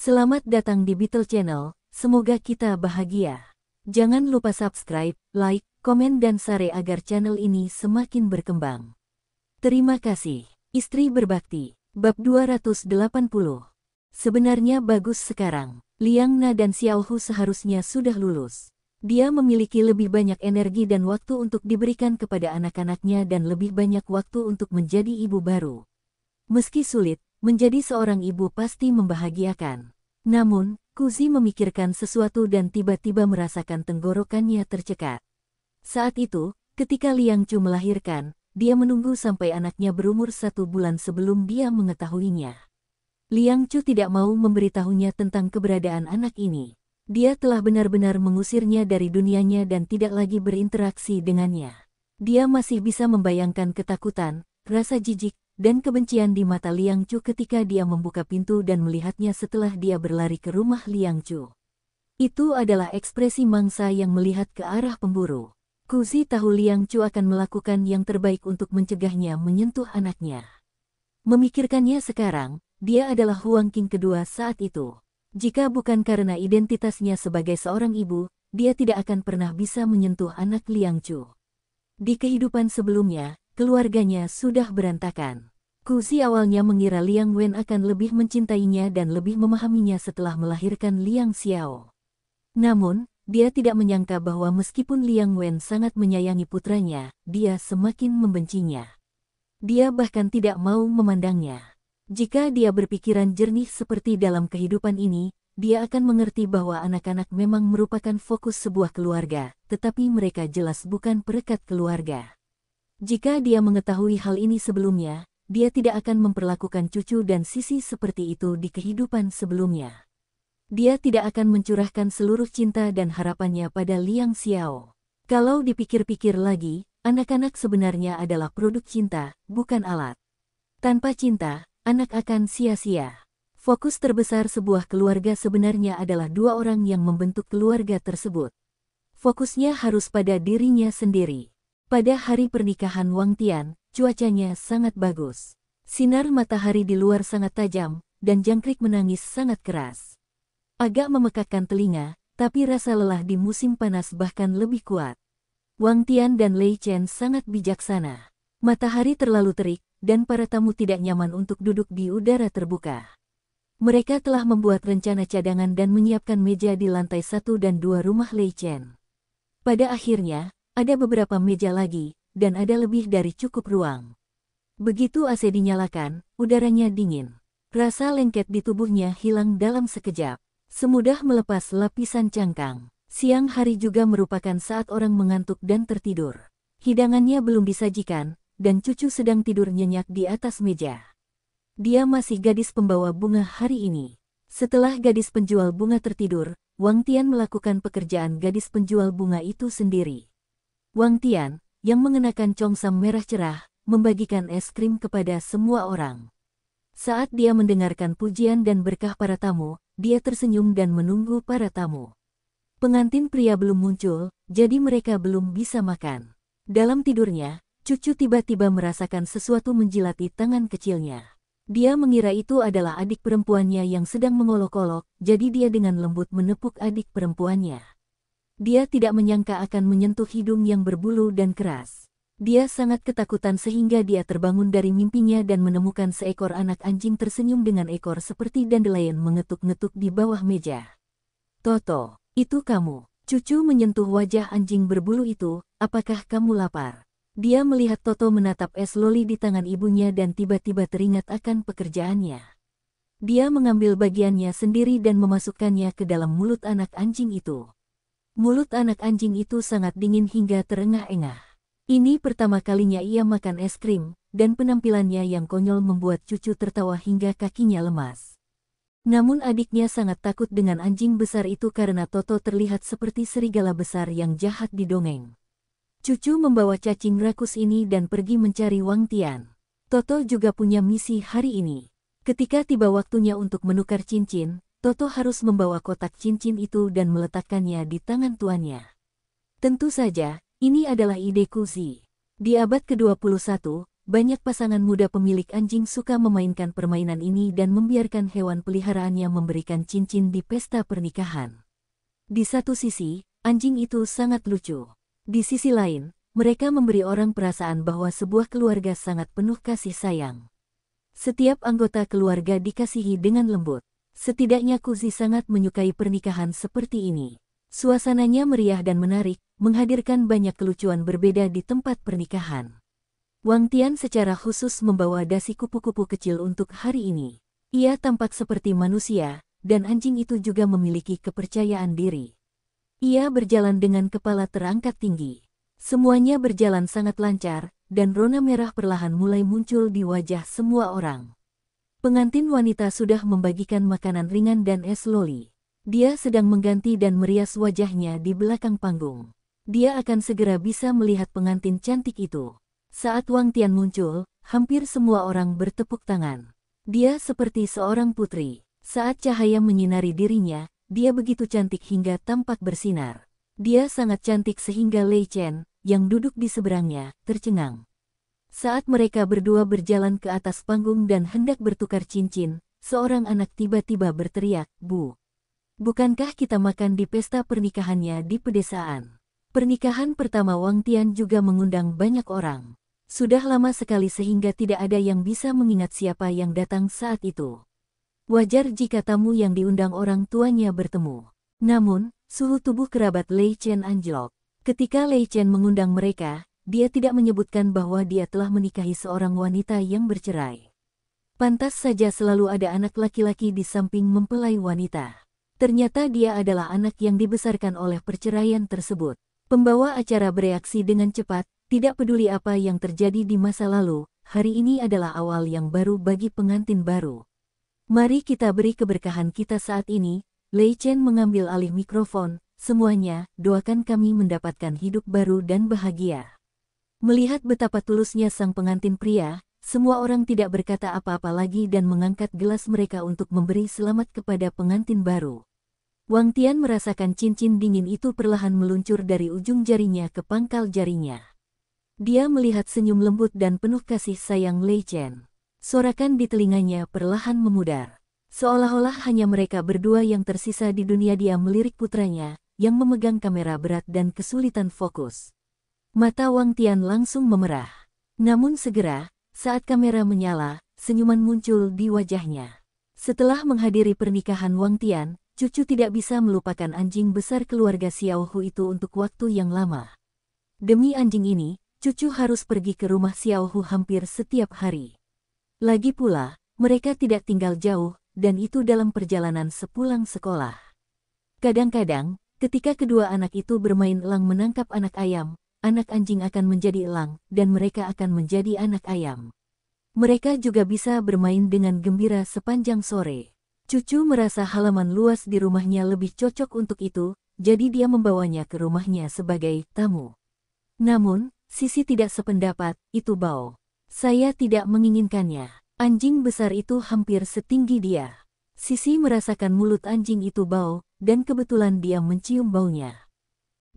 Selamat datang di Beetle Channel, semoga kita bahagia. Jangan lupa subscribe, like, komen dan share agar channel ini semakin berkembang. Terima kasih. Istri berbakti, bab 280. Sebenarnya bagus sekarang. Liang Na dan Xiaohu seharusnya sudah lulus. Dia memiliki lebih banyak energi dan waktu untuk diberikan kepada anak-anaknya dan lebih banyak waktu untuk menjadi ibu baru. Meski sulit, menjadi seorang ibu pasti membahagiakan. Namun, Kuzi memikirkan sesuatu dan tiba-tiba merasakan tenggorokannya tercekat. Saat itu, ketika Liang Chu melahirkan, dia menunggu sampai anaknya berumur 1 bulan sebelum dia mengetahuinya. Liang Chu tidak mau memberitahunya tentang keberadaan anak ini. Dia telah benar-benar mengusirnya dari dunianya dan tidak lagi berinteraksi dengannya. Dia masih bisa membayangkan ketakutan, rasa jijik, dan kebencian di mata Liang Chu ketika dia membuka pintu dan melihatnya setelah dia berlari ke rumah Liang Chu. Itu adalah ekspresi mangsa yang melihat ke arah pemburu. Kuzi tahu Liang Chu akan melakukan yang terbaik untuk mencegahnya menyentuh anaknya. Memikirkannya sekarang, dia adalah Huang Qing kedua saat itu. Jika bukan karena identitasnya sebagai seorang ibu, dia tidak akan pernah bisa menyentuh anak Liang Chu. Di kehidupan sebelumnya, keluarganya sudah berantakan. Kuzi awalnya mengira Liang Wen akan lebih mencintainya dan lebih memahaminya setelah melahirkan Liang Xiao. Namun, dia tidak menyangka bahwa meskipun Liang Wen sangat menyayangi putranya, dia semakin membencinya. Dia bahkan tidak mau memandangnya. Jika dia berpikiran jernih seperti dalam kehidupan ini, dia akan mengerti bahwa anak-anak memang merupakan fokus sebuah keluarga, tetapi mereka jelas bukan perekat keluarga. Jika dia mengetahui hal ini sebelumnya, dia tidak akan memperlakukan cucu dan sisi seperti itu di kehidupan sebelumnya. Dia tidak akan mencurahkan seluruh cinta dan harapannya pada Liang Xiao. Kalau dipikir-pikir lagi, anak-anak sebenarnya adalah produk cinta, bukan alat. Tanpa cinta, anak akan sia-sia. Fokus terbesar sebuah keluarga sebenarnya adalah 2 orang yang membentuk keluarga tersebut. Fokusnya harus pada dirinya sendiri. Pada hari pernikahan Wang Tian, cuacanya sangat bagus. Sinar matahari di luar sangat tajam, dan jangkrik menangis sangat keras. Agak memekakkan telinga, tapi rasa lelah di musim panas bahkan lebih kuat. Wang Tian dan Lei Chen sangat bijaksana. Matahari terlalu terik, dan para tamu tidak nyaman untuk duduk di udara terbuka. Mereka telah membuat rencana cadangan dan menyiapkan meja di lantai 1 dan 2 rumah Lei Chen. Pada akhirnya, ada beberapa meja lagi, dan ada lebih dari cukup ruang. Begitu AC dinyalakan, udaranya dingin. Rasa lengket di tubuhnya hilang dalam sekejap. Semudah melepas lapisan cangkang. Siang hari juga merupakan saat orang mengantuk dan tertidur. Hidangannya belum disajikan, dan cucu sedang tidur nyenyak di atas meja. Dia masih gadis pembawa bunga hari ini. Setelah gadis penjual bunga tertidur, Wang Tian melakukan pekerjaan gadis penjual bunga itu sendiri. Wang Tian, yang mengenakan congsam merah cerah, membagikan es krim kepada semua orang. Saat dia mendengarkan pujian dan berkah para tamu, dia tersenyum dan menunggu para tamu. Pengantin pria belum muncul, jadi mereka belum bisa makan. Dalam tidurnya, cucu tiba-tiba merasakan sesuatu menjilati tangan kecilnya. Dia mengira itu adalah adik perempuannya yang sedang mengolok-olok, jadi dia dengan lembut menepuk adik perempuannya. Dia tidak menyangka akan menyentuh hidung yang berbulu dan keras. Dia sangat ketakutan sehingga dia terbangun dari mimpinya dan menemukan seekor anak anjing tersenyum dengan ekor seperti dandelion mengetuk-ngetuk di bawah meja. "Toto, itu kamu." Cucu menyentuh wajah anjing berbulu itu, "Apakah kamu lapar?" Dia melihat Toto menatap es loli di tangan ibunya dan tiba-tiba teringat akan pekerjaannya. Dia mengambil bagiannya sendiri dan memasukkannya ke dalam mulut anak anjing itu. Mulut anak anjing itu sangat dingin hingga terengah-engah. Ini pertama kalinya ia makan es krim, dan penampilannya yang konyol membuat cucu tertawa hingga kakinya lemas. Namun adiknya sangat takut dengan anjing besar itu karena Toto terlihat seperti serigala besar yang jahat di dongeng. Cucu membawa cacing rakus ini dan pergi mencari Wang Tian. Toto juga punya misi hari ini. Ketika tiba waktunya untuk menukar cincin, Toto harus membawa kotak cincin itu dan meletakkannya di tangan tuannya. Tentu saja, ini adalah ide Kuzi. Di abad ke-21, banyak pasangan muda pemilik anjing suka memainkan permainan ini dan membiarkan hewan peliharaannya memberikan cincin di pesta pernikahan. Di satu sisi, anjing itu sangat lucu. Di sisi lain, mereka memberi orang perasaan bahwa sebuah keluarga sangat penuh kasih sayang. Setiap anggota keluarga dikasihi dengan lembut. Setidaknya Kuzi sangat menyukai pernikahan seperti ini. Suasananya meriah dan menarik, menghadirkan banyak kelucuan berbeda di tempat pernikahan. Wang Tian secara khusus membawa dasi kupu-kupu kecil untuk hari ini. Ia tampak seperti manusia, dan anjing itu juga memiliki kepercayaan diri. Ia berjalan dengan kepala terangkat tinggi. Semuanya berjalan sangat lancar, dan rona merah perlahan mulai muncul di wajah semua orang. Pengantin wanita sudah membagikan makanan ringan dan es loli. Dia sedang mengganti dan merias wajahnya di belakang panggung. Dia akan segera bisa melihat pengantin cantik itu. Saat Wang Tian muncul, hampir semua orang bertepuk tangan. Dia seperti seorang putri. Saat cahaya menyinari dirinya, dia begitu cantik hingga tampak bersinar. Dia sangat cantik sehingga Lei Chen, yang duduk di seberangnya, tercengang. Saat mereka berdua berjalan ke atas panggung dan hendak bertukar cincin, seorang anak tiba-tiba berteriak, "Bu! Bukankah kita makan di pesta pernikahannya di pedesaan?" Pernikahan pertama Wang Tian juga mengundang banyak orang. Sudah lama sekali sehingga tidak ada yang bisa mengingat siapa yang datang saat itu. Wajar jika tamu yang diundang orang tuanya bertemu. Namun, suhu tubuh kerabat Lei Chen anjlok. Ketika Lei Chen mengundang mereka, dia tidak menyebutkan bahwa dia telah menikahi seorang wanita yang bercerai. Pantas saja selalu ada anak laki-laki di samping mempelai wanita. Ternyata dia adalah anak yang dibesarkan oleh perceraian tersebut. Pembawa acara bereaksi dengan cepat, tidak peduli apa yang terjadi di masa lalu, hari ini adalah awal yang baru bagi pengantin baru. Mari kita beri keberkahan kita saat ini. Lei Chen mengambil alih mikrofon, semuanya, doakan kami mendapatkan hidup baru dan bahagia. Melihat betapa tulusnya sang pengantin pria, semua orang tidak berkata apa-apa lagi dan mengangkat gelas mereka untuk memberi selamat kepada pengantin baru. Wang Tian merasakan cincin dingin itu perlahan meluncur dari ujung jarinya ke pangkal jarinya. Dia melihat senyum lembut dan penuh kasih sayang Lei Chen. Sorakan di telinganya perlahan memudar. Seolah-olah hanya mereka berdua yang tersisa di dunia. Dia melirik putranya, yang memegang kamera berat dan kesulitan fokus. Mata Wang Tian langsung memerah. Namun segera, saat kamera menyala, senyuman muncul di wajahnya. Setelah menghadiri pernikahan Wang Tian, cucu tidak bisa melupakan anjing besar keluarga Xiao Hu itu untuk waktu yang lama. Demi anjing ini, cucu harus pergi ke rumah Xiao Hu hampir setiap hari. Lagi pula, mereka tidak tinggal jauh, dan itu dalam perjalanan sepulang sekolah. Kadang-kadang, ketika kedua anak itu bermain elang menangkap anak ayam, anak anjing akan menjadi elang, dan mereka akan menjadi anak ayam. Mereka juga bisa bermain dengan gembira sepanjang sore. Cucu merasa halaman luas di rumahnya lebih cocok untuk itu, jadi dia membawanya ke rumahnya sebagai tamu. Namun, Sisi tidak sependapat, itu bau. Saya tidak menginginkannya. Anjing besar itu hampir setinggi dia. Sisi merasakan mulut anjing itu bau, dan kebetulan dia mencium baunya.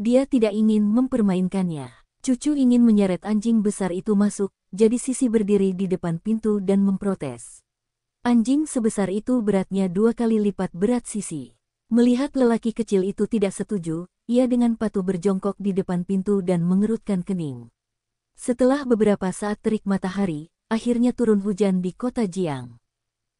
Dia tidak ingin mempermainkannya. Cucu ingin menyeret anjing besar itu masuk, jadi Sisi berdiri di depan pintu dan memprotes. Anjing sebesar itu beratnya 2 kali lipat berat Sisi. Melihat lelaki kecil itu tidak setuju, ia dengan patuh berjongkok di depan pintu dan mengerutkan kening. Setelah beberapa saat terik matahari, akhirnya turun hujan di kota Jiang.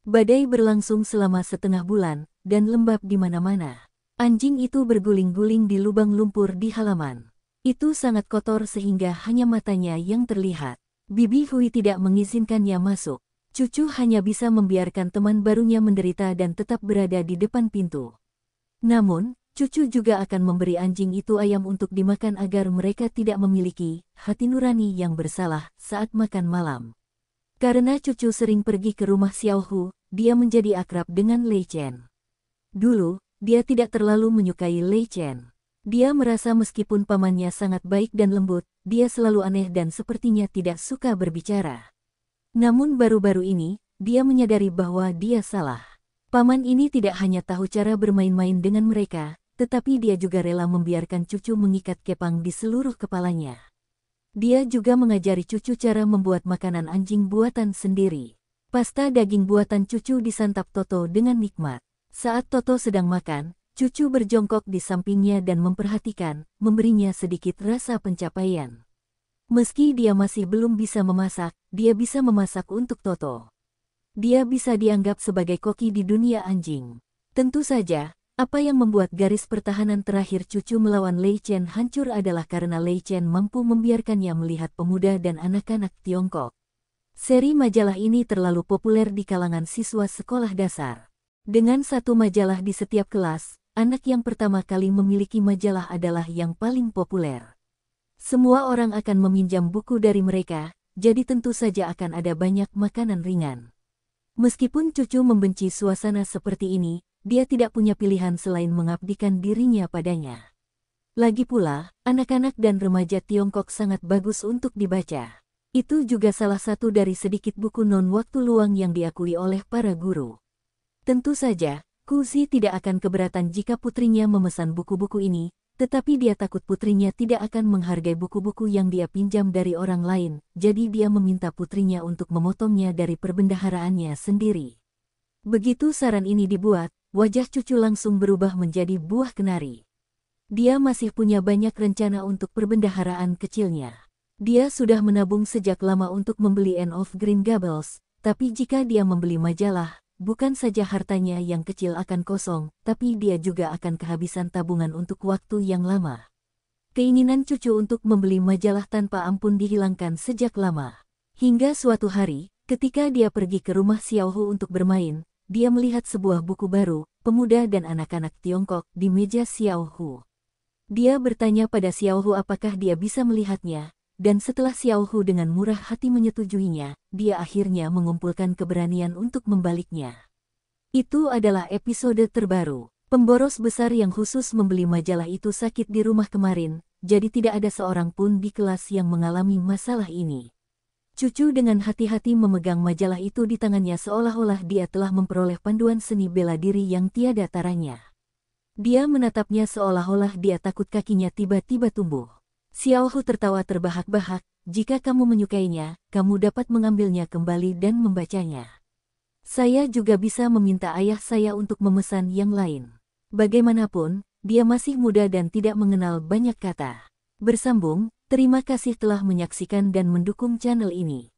Badai berlangsung selama setengah bulan, dan lembab di mana-mana. Anjing itu berguling-guling di lubang lumpur di halaman. Itu sangat kotor sehingga hanya matanya yang terlihat. Bibi Hui tidak mengizinkannya masuk. Cucu hanya bisa membiarkan teman barunya menderita dan tetap berada di depan pintu. Namun, cucu juga akan memberi anjing itu ayam untuk dimakan agar mereka tidak memiliki hati nurani yang bersalah saat makan malam. Karena cucu sering pergi ke rumah Xiao Hu, dia menjadi akrab dengan Lei Chen. Dulu, dia tidak terlalu menyukai Lei Chen. Dia merasa meskipun pamannya sangat baik dan lembut, dia selalu aneh dan sepertinya tidak suka berbicara. Namun baru-baru ini, dia menyadari bahwa dia salah. Paman ini tidak hanya tahu cara bermain-main dengan mereka, tetapi dia juga rela membiarkan cucu mengikat kepang di seluruh kepalanya. Dia juga mengajari cucu cara membuat makanan anjing buatan sendiri. Pasta daging buatan cucu disantap Toto dengan nikmat. Saat Toto sedang makan, cucu berjongkok di sampingnya dan memperhatikan, memberinya sedikit rasa pencapaian. Meski dia masih belum bisa memasak, dia bisa memasak untuk Toto. Dia bisa dianggap sebagai koki di dunia anjing. Tentu saja, apa yang membuat garis pertahanan terakhir cucu melawan Lei Chen hancur adalah karena Lei Chen mampu membiarkannya melihat pemuda dan anak-anak Tiongkok. Seri majalah ini terlalu populer di kalangan siswa sekolah dasar. Dengan satu majalah di setiap kelas, anak yang pertama kali memiliki majalah adalah yang paling populer. Semua orang akan meminjam buku dari mereka, jadi tentu saja akan ada banyak makanan ringan. Meskipun cucu membenci suasana seperti ini, dia tidak punya pilihan selain mengabdikan dirinya padanya. Lagi pula, anak-anak dan remaja Tiongkok sangat bagus untuk dibaca. Itu juga salah satu dari sedikit buku non-waktu luang yang diakui oleh para guru. Tentu saja, Kuzi tidak akan keberatan jika putrinya memesan buku-buku ini, tetapi dia takut putrinya tidak akan menghargai buku-buku yang dia pinjam dari orang lain, jadi dia meminta putrinya untuk memotongnya dari perbendaharaannya sendiri. Begitu saran ini dibuat, wajah cucu langsung berubah menjadi buah kenari. Dia masih punya banyak rencana untuk perbendaharaan kecilnya. Dia sudah menabung sejak lama untuk membeli Anne of Green Gables, tapi jika dia membeli majalah, bukan saja hartanya yang kecil akan kosong, tapi dia juga akan kehabisan tabungan untuk waktu yang lama. Keinginan cucu untuk membeli majalah tanpa ampun dihilangkan sejak lama. Hingga suatu hari, ketika dia pergi ke rumah Xiaohu untuk bermain, dia melihat sebuah buku baru, Pemuda dan Anak-anak Tiongkok, di meja Xiaohu. Dia bertanya pada Xiaohu apakah dia bisa melihatnya, dan setelah Xiaohu dengan murah hati menyetujuinya, dia akhirnya mengumpulkan keberanian untuk membaliknya. Itu adalah episode terbaru. Pemboros besar yang khusus membeli majalah itu sakit di rumah kemarin, jadi tidak ada seorang pun di kelas yang mengalami masalah ini. Cucu dengan hati-hati memegang majalah itu di tangannya seolah-olah dia telah memperoleh panduan seni bela diri yang tiada taranya. Dia menatapnya seolah-olah dia takut kakinya tiba-tiba tumbuh. Xiaohu tertawa terbahak-bahak, jika kamu menyukainya, kamu dapat mengambilnya kembali dan membacanya. Saya juga bisa meminta ayah saya untuk memesan yang lain. Bagaimanapun, dia masih muda dan tidak mengenal banyak kata. Bersambung, terima kasih telah menyaksikan dan mendukung channel ini.